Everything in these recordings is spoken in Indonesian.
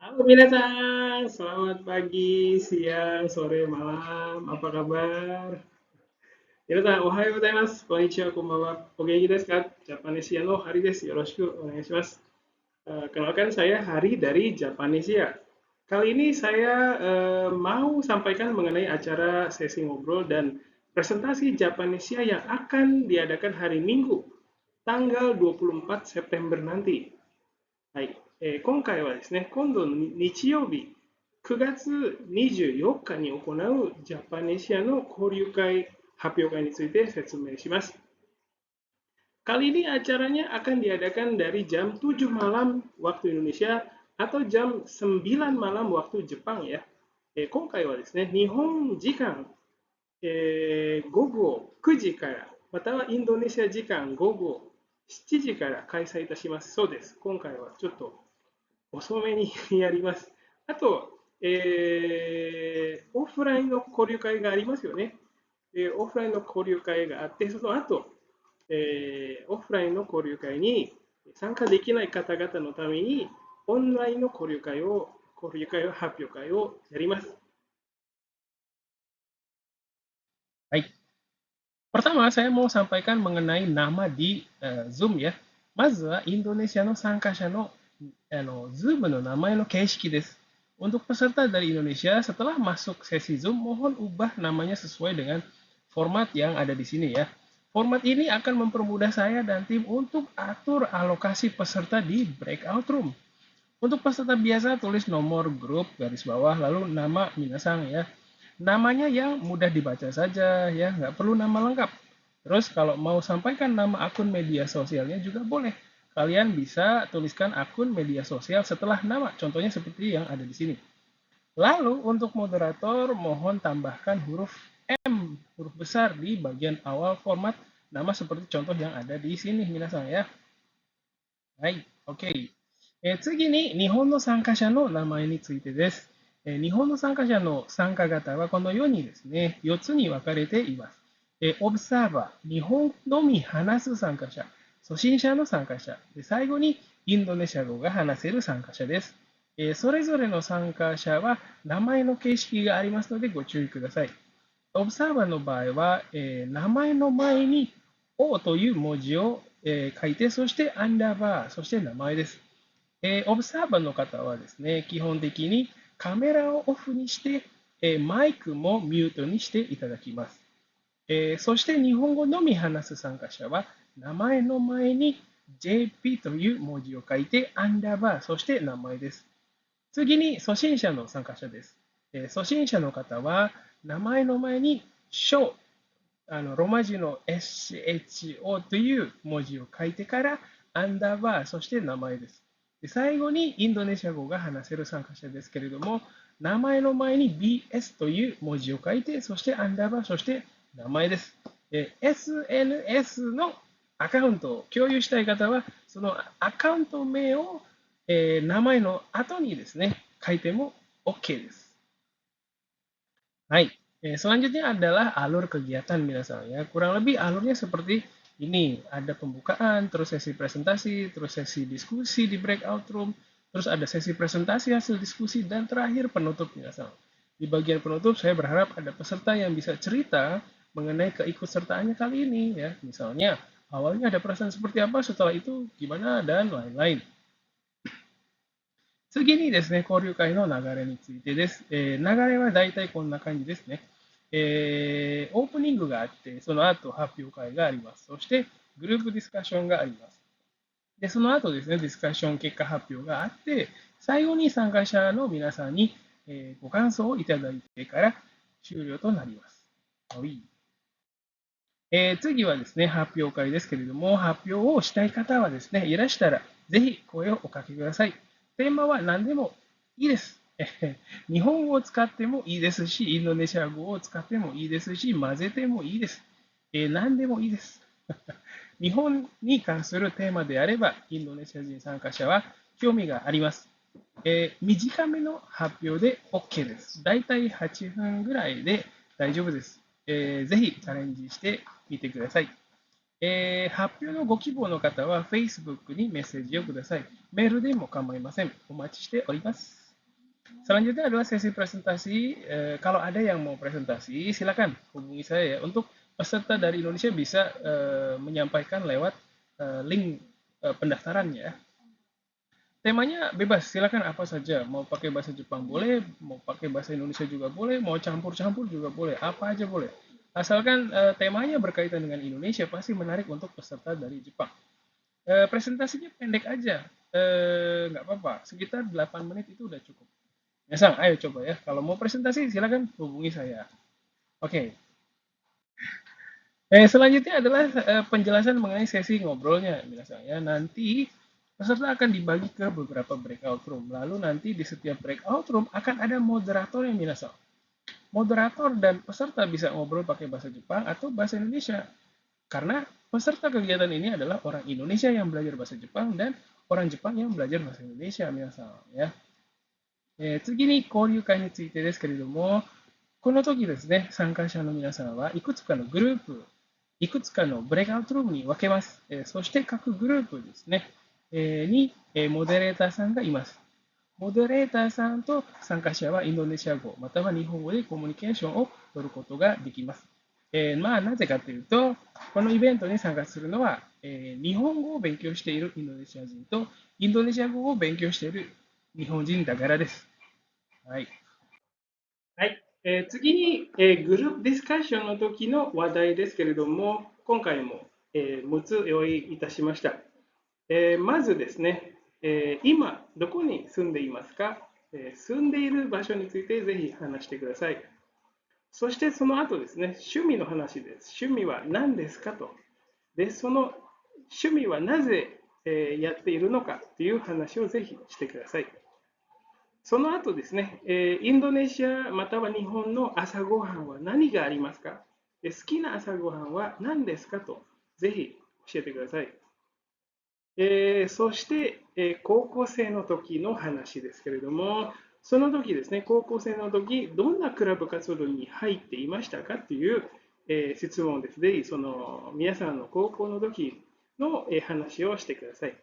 Halo minasan, selamat pagi, siang, sore, malam, apa kabar? Minasan, ohayo gozaimasu, konnichiwa, konbanwa, o genki desu ka? Japanesia no Hari desu, yoroshiku onegaishimasu. Kenalkan saya Hari dari Japanesia. Kali ini saya mau sampaikan mengenai acara sesi ngobrol dan presentasi Japanesia yang akan diadakan hari Minggu, tanggal 24 September nanti. はい。今回はですね、今度の日曜日、9月24日に行うジャパネシアの交流会、発表会について説明します。Kali ini acaranya akan diadakan dari jam 7 malam waktu Indonesia atau jam 9 malam waktu Jepang ya. 今回はですね、日本時間、午後9時から、またはインドネシア時間午後7時から開催いたします。そうです。今回はちょっと遅めにやります。あと、オフラインの交流会がありますよね。オフラインの交流会があって、その後、オフラインの交流会に参加できない方々のために、オンラインの交流会を発表会をやります。はい。Pertama, saya mau sampaikan mengenai nama di Zoom ya. まずはインドネシアの参加者のZoom の名前の形式です。Untuk peserta dari Indonesia, setelah masuk sesi Zoom, mohon ubah namanya sesuai dengan format yang ada di sini ya. Format ini akan mempermudah saya dan tim untuk atur alokasi peserta di breakout room. Untuk peserta biasa, tulis nomor grup garis bawah, lalu nama minasang ya. Namanya yang mudah dibaca saja ya, nggak perlu nama lengkap. Terus kalau mau sampaikan nama akun media sosialnya juga boleh. Kalian bisa tuliskan akun media sosial setelah nama, contohnya seperti yang ada di sini. Lalu untuk moderator mohon tambahkan huruf M, huruf besar di bagian awal format nama seperti contoh yang ada di sini, minasang ya. はい、OK。次に、日本の参加者の名前についてです。日本の参加者の参加型はこのようにですね、4つに分かれています。オブサーバー、日本のみ話す参加者、初心者の参加者、で最後にインドネシア語が話せる参加者です。それぞれの参加者は名前の形式がありますのでご注意ください。オブサーバーの場合は、名前の前に O という文字を、書いて、そしてアンダーバー、そして名前です。オブサーバーの方はですね、基本的にカメラをオフにして、マイクもミュートにしていただきます。そして日本語のみ話す参加者は、名前の前に JP という文字を書いて、アンダーバー、そして名前です。次に初心者の参加者です。初心者の方は、名前の前に SHO、ローマ字の SHO という文字を書いてから、アンダーバー、そして名前です。で最後にインドネシア語が話せる参加者ですけれども、名前の前に BS という文字を書いて、そしてアンダーバー、そして名前です。SNS のアカウントを共有したい方は、そのアカウント名を、名前の後にですね、書いても OK です。はい。Selanjutnya adalah alur kegiatan minasan ya. Kurang lebih alurnya seperti ini. Ada pembukaan, terus sesi presentasi, terus sesi diskusi di breakout room, terus ada sesi presentasi hasil diskusi, dan terakhir penutup minasan. Di bagian penutup saya berharap ada peserta yang bisa cerita mengenai keikutsertaannya kali ini ya. Misalnya awalnya ada perasaan seperti apa, setelah itu gimana, dan lain-lain. 次にですね、交流会の流れについてです。流れは大体こんな感じですね。オープニングがあって、その後発表会があります。そしてグループディスカッションがあります。で、その後ですね、ディスカッション結果発表があって、最後に参加者の皆さんに、ご感想をいただいてから終了となります。はい。次はですね、発表会ですけれども、発表をしたい方はですね、いらしたら、ぜひ声をおかけください。テーマは何でもいいです。日本語を使ってもいいですし、インドネシア語を使ってもいいですし、混ぜてもいいです。何でもいいです。日本に関するテーマであれば、インドネシア人参加者は興味があります。短めの発表で OK です。だいたい8分ぐらいで大丈夫です。ぜひチャレンジしてみてください。発表のご希望の方は Facebook にメッセージをください。メールでも構いません。お待ちしております。Selanjutnya adalah sesi presentasi. Kalau ada yang mau presentasi, silakan hubungi saya ya. Untuk peserta dari Indonesia bisa menyampaikan lewat link pendaftarannya. Temanya bebas, silakan apa saja. Mau pakai bahasa Jepang boleh, mau pakai bahasa Indonesia juga boleh, mau campur-campur juga boleh, apa aja boleh. Asalkan temanya berkaitan dengan Indonesia, pasti menarik untuk peserta dari Jepang. Presentasinya pendek aja, nggak apa-apa, sekitar 8 menit itu udah cukup. Ya Sang, ayo coba ya. Kalau mau presentasi, silakan hubungi saya. Oke. Selanjutnya adalah penjelasan mengenai sesi ngobrolnya, Minasang ya. Nanti peserta akan dibagi ke beberapa breakout room. Lalu nanti di setiap breakout room akan ada moderator yang Minasang. Moderator dan peserta bisa ngobrol pakai bahasa Jepang atau bahasa Indonesia. Karena peserta kegiatan ini adalah orang Indonesia yang belajar bahasa Jepang dan orang Jepang yang belajar bahasa Indonesia, Minasang ya. 次に交流会についてですけれども、この時ですね、参加者の皆さんはいくつかのグループ、いくつかのブレイクアウトルームに分けます。そして各グループですね、にモデレーターさんがいます。モデレーターさんと参加者はインドネシア語または日本語でコミュニケーションを取ることができます。なぜかというと、このイベントに参加するのは、日本語を勉強しているインドネシア人とインドネシア語を勉強している日本人だからです。はい。はい。次に、グループディスカッションの時の話題ですけれども、今回も、6つ用意いたしました。まずですね、今、どこに住んでいますか、住んでいる場所についてぜひ話してください。そしてその後ですね、趣味の話です。趣味は何ですかと。で、その趣味はなぜ、やっているのかという話をぜひしてください。その後ですね、インドネシアまたは日本の朝ごはんは何がありますか、好きな朝ごはんは何ですかと、ぜひ教えてください。そして、高校生の時の話ですけれども、その時ですね、高校生の時、どんなクラブ活動に入っていましたかという、質問です。ぜひ、その皆さんの高校の時の、話をしてください。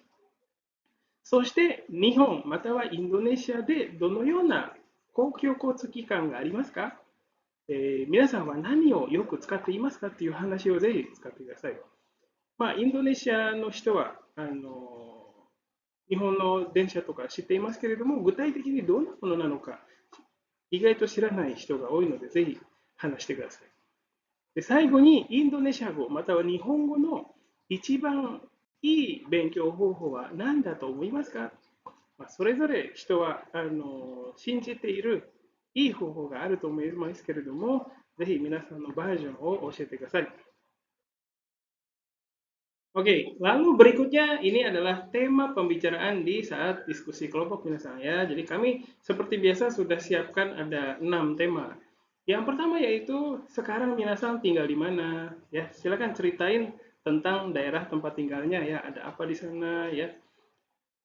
そして日本またはインドネシアでどのような公共交通機関がありますか、皆さんは何をよく使っていますかという話をぜひ使ってください。インドネシアの人は日本の電車とか知っていますけれども、具体的にどんなものなのか、意外と知らない人が多いので、ぜひ話してください。で最後に、インドネシア語または日本語の一番いい勉強方法は何だと思いますか、それぞれ人は信じているいい方法があると思いますけれども、ぜひ皆さんのバージョンを教えてください。Oke, lalu berikutnya ini adalah tema pembicaraan di saat diskusi kelompok misalnya ya. Jadi kami seperti biasa sudah siapkan ada 6 tema. Yang pertama yaitu sekarang minasan tinggal di mana ya. Silakan ceritain tentang daerah tempat tinggalnya ya. Ada apa di sana ya.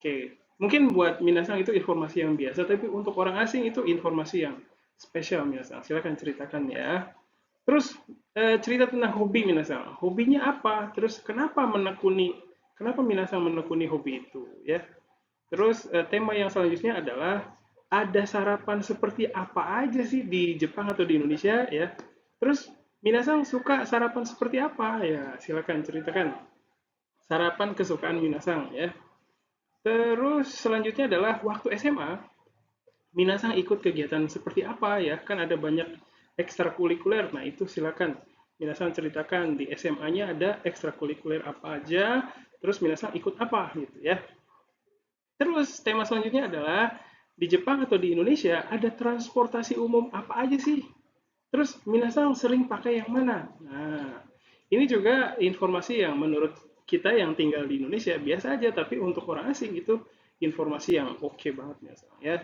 Oke, mungkin buat minasan itu informasi yang biasa, tapi untuk orang asing itu informasi yang spesial minasan. Silakan ceritakan ya. Terus cerita tentang hobi minasan. Hobinya apa? Terus kenapa minasan menekuni hobi itu ya? Terus tema yang selanjutnya adalah ada sarapan seperti apa aja sih di Jepang atau di Indonesia ya? Terus minasan suka sarapan seperti apa ya? Silakan ceritakan sarapan kesukaan minasan ya. Terus selanjutnya adalah waktu SMA, Minasang ikut kegiatan seperti apa ya? Kan ada banyak ekstrakurikuler. Nah, itu silakan Minasang ceritakan di SMA-nya ada ekstrakurikuler apa aja, terus Minasang ikut apa gitu ya. Terus tema selanjutnya adalah di Jepang atau di Indonesia ada transportasi umum apa aja sih? Terus Minasang sering pakai yang mana? Nah, ini juga informasi yang menurut kita yang tinggal di Indonesia biasa aja, tapi untuk orang asing itu informasi yang oke banget Minasang ya.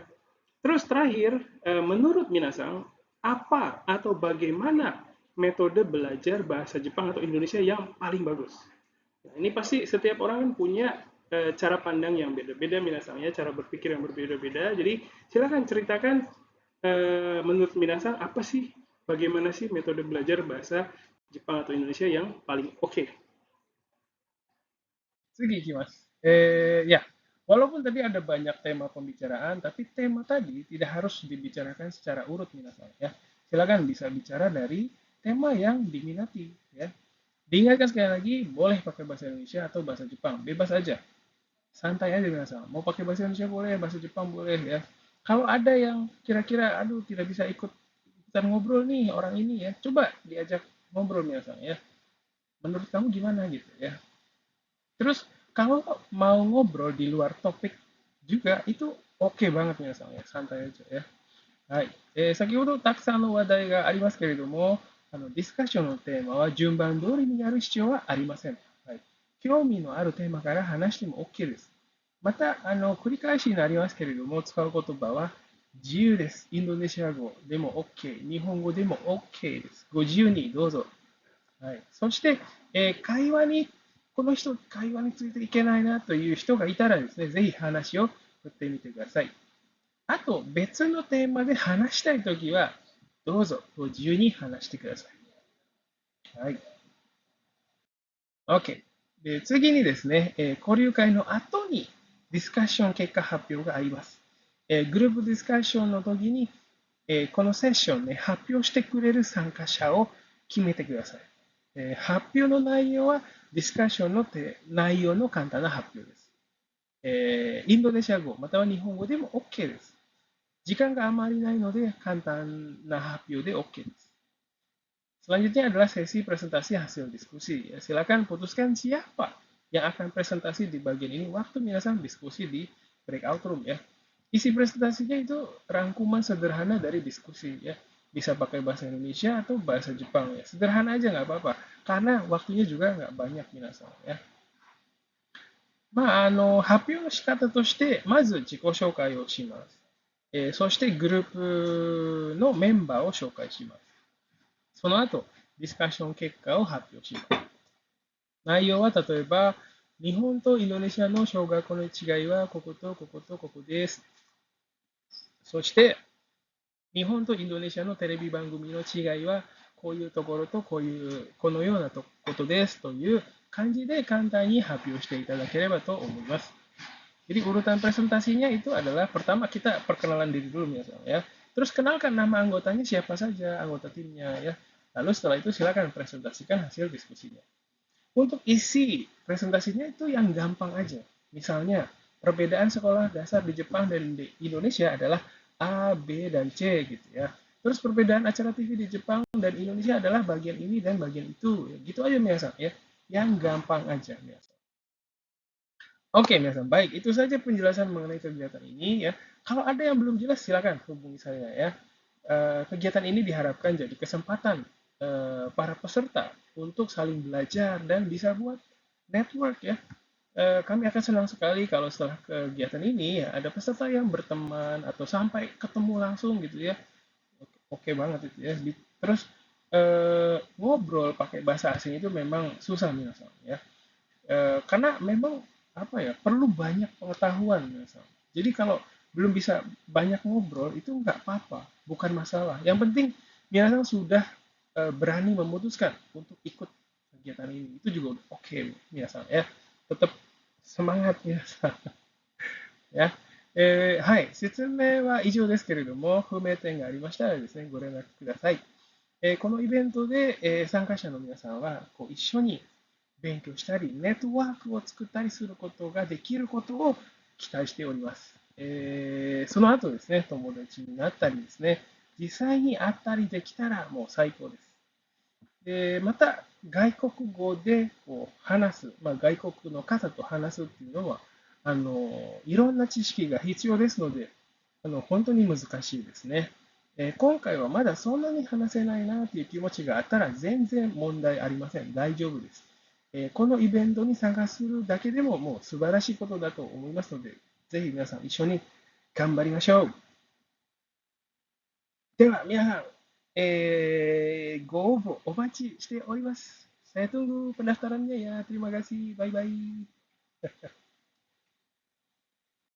Terus terakhir, menurut Minasang, apa atau bagaimana metode belajar bahasa Jepang atau Indonesia yang paling bagus? Nah, ini pasti setiap orang kan punya cara pandang yang beda-beda Minasang ya, cara berpikir yang berbeda-beda. Jadi silakan ceritakan menurut Minasang apa sih, bagaimana sih metode belajar bahasa Jepang atau Indonesia yang paling oke? 次いきます。いや、Walaupun tadi ada banyak tema pembicaraan, tapi tema tadi tidak harus dibicarakan secara urut minasan ya. Silakan bisa bicara dari tema yang diminati ya. Diingatkan sekali lagi, boleh pakai bahasa Indonesia atau bahasa Jepang, bebas aja. Santai aja minasan. Mau pakai bahasa Indonesia boleh, bahasa Jepang boleh ya. Kalau ada yang kira-kira aduh tidak bisa ikutan ngobrol nih orang ini ya, coba diajak ngobrol minasan ya. Menurut kamu gimana gitu ya. Terus kalau mau ngobrol di luar topik juga itu oke banget皆さんね。santai aja ya. はい。先ほどたくさんの話題がありますけれども、ディスカッションのテーマは順番通りにやる必要はありません。はい。興味のあるテーマから話しても OK です。また、繰り返しになりますけれども、使う言葉は自由です。インドネシア語でも OK、日本語でも OK です。ご自由にどうぞ。はい、そして、この人、会話についていけないなという人がいたらですね、ぜひ話を振ってみてください。あと、別のテーマで話したいときは、どうぞご自由に話してください。はい。OK。で、次にですね、交流会の後にディスカッション結果発表があります。グループディスカッションの時に、このセッションね、発表してくれる参加者を決めてください。発表の内容はディスカッションの内容の簡単な発表です。インドネシア語または日本語でも OK です。時間があまりないので簡単な発表で OK です。Selanjutnya adalah sesi presentasi hasil diskusi. Ya, silakan putuskan siapa yang akan presentasi di bagian ini waktu minasan diskusi di breakout room ya. Isi presentasinya itu rangkuman sederhana dari diskusi ya. Bisa pakai bahasa Indonesia atau bahasa Jepang ya. Sederhana aja nggak apa-apa. Karena waktunya juga nggak banyak minasan ya. 発表の仕方として、まず自己紹介をします。そしてグループのメンバーを紹介します。その後、ディスカッション結果を発表します。内容は例えば、日本とインドネシアの小学校の違いはこことこことここです。そして、日本とインドネシアのテレビ番組の違いはこういうところとこのようなことですという感じで簡単に発表していただければと思います。Jadi urutan presentasinya itu adalah pertama kita perkenalan diri dulu misalnya ya. Terus kenalkan nama anggotanya siapa saja, anggota timnya ya. Lalu setelah itu silakan presentasikan hasil diskusinya. Untuk isi presentasinya itu yang gampang aja. Misalnya, perbedaan sekolah dasar di Jepang dan di Indonesia adalah A, B, dan C gitu ya. Terus perbedaan acara TV di Jepang dan Indonesia adalah bagian ini dan bagian itu. Ya, gitu aja biasa ya. Yang gampang aja biasa. Oke, Miasan. Baik, itu saja penjelasan mengenai kegiatan ini ya. Kalau ada yang belum jelas, silakan hubungi saya ya. Kegiatan ini diharapkan jadi kesempatan para peserta untuk saling belajar dan bisa buat network ya. Kami akan senang sekali kalau setelah kegiatan ini ya ada peserta yang berteman atau sampai ketemu langsung gitu ya. Oke banget itu ya. Terus ngobrol pakai bahasa asing itu memang susah nih ya. Karena memang apa ya perlu banyak pengetahuan misal. Jadi kalau belum bisa banyak ngobrol itu nggak apa-apa, bukan masalah. Yang penting Minasang sudah berani memutuskan untuk ikut kegiatan ini. Itu juga udah oke Minasang ya. Tetap semangat Minasang や、はい、説明は以上ですけれども、不明点がありましたらですね、ご連絡ください。このイベントで、参加者の皆さんはこう一緒に勉強したり、ネットワークを作ったりすることができることを期待しております。その後ですね、友達になったりですね、実際に会ったりできたらもう最高です。で、また、外国語でこう話す、外国の方と話すっていうのは、いろんな知識が必要ですので、本当に難しいですね。今回はまだそんなに話せないなという気持ちがあったら全然問題ありません。大丈夫です。このイベントに参加するだけでももう素晴らしいことだと思いますので、ぜひ皆さん一緒に頑張りましょう。では、皆さん、ご応募お待ちしております。Saya tunggu pendaftarannya ya. Terima kasih. Bye-bye.